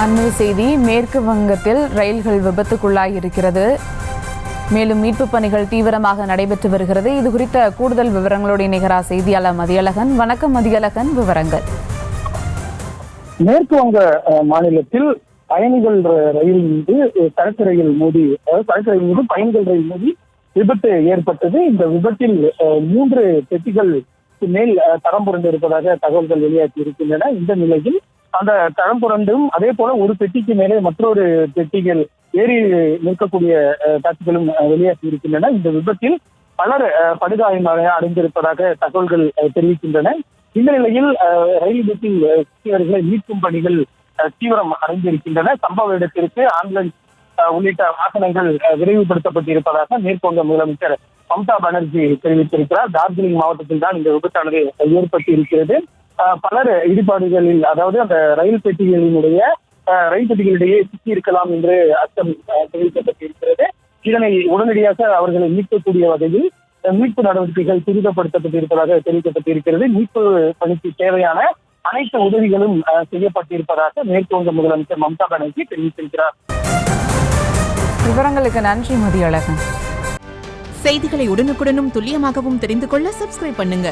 அண்மை செய்தி, மேற்கு வங்கத்தில் ரயில்கள் விபத்துக்குள்ளாகி இருக்கிறது. மேலும் மீட்பு பணிகள் தீவிரமாக நடைபெற்று வருகிறது. இது குறித்த கூடுதல் விவரங்களோடு இணைகிறார் செய்தியாளர் மதியழகன். வணக்கம் மதியழகன், விவரங்கள். மேற்கு வங்க மாநிலத்தில் பயணிகள் ரயில் மீது சரக்கு ரயில் மோதி, சரக்கு ரயில் மீது பயணிகள் ரயில் மோதி விபத்து ஏற்பட்டது. இந்த விபத்தில் 3 பெட்டிகள் மேல் தடம் புரண்டு இருப்பதாக தகவல்கள் வெளியாகி இருக்கின்றன. இந்த நிலையில் அந்த தடம் புரண்டும் அதே போல ஒரு பெட்டிக்கு மேலே மற்றொரு பெட்டிகள் ஏறி நிற்கக்கூடிய காட்சிகளும் வெளியாகி இருக்கின்றன. இந்த விபத்தில் பலர் படுகாயமாக அடைந்திருப்பதாக தகவல்கள் தெரிவிக்கின்றன. இந்த நிலையில் ரயில் விபத்தில் சிக்கியவர்களை மீட்கும் பணிகள் தீவிரம் அடைந்திருக்கின்றன. சம்பவ இடத்திற்கு ஆம்புலன்ஸ் உள்ளிட்ட வாகனங்கள் விரைவுபடுத்தப்பட்டிருப்பதாக மேற்குவங்க முதலமைச்சர் மம்தா பானர்ஜி தெரிவித்திருக்கிறார். டார்ஜிலிங் மாவட்டத்தில் தான் இந்த விபத்தானது ஏற்பட்டு இருக்கிறது. பலர் இடிபாடுகளில், அதாவது அந்த ரயில் பெட்டிகளிடையே சிக்கி இருக்கலாம் என்று அச்சம் தெரிவிக்கப்பட்டிருக்கிறது. இதனை உடனடியாக அவர்களை மீட்கக்கூடிய வகையில் மீட்பு நடவடிக்கைகள் துரிதப்படுத்தப்பட்டிருப்பதாக தெரிவிக்கப்பட்டிருக்கிறது. மீட்பு பணிக்கு தேவையான அனைத்து உதவிகளும் செய்யப்பட்டிருப்பதாக மேற்குவங்க முதலமைச்சர் மம்தா பானர்ஜி தெரிவித்திருக்கிறார். விவரங்களுக்கு நன்றி மதியழகன். செய்திகளை உடனுக்குடனும் துல்லியமாகவும் தெரிந்து கொள்ள சப்ஸ்கிரைப் பண்ணுங்க.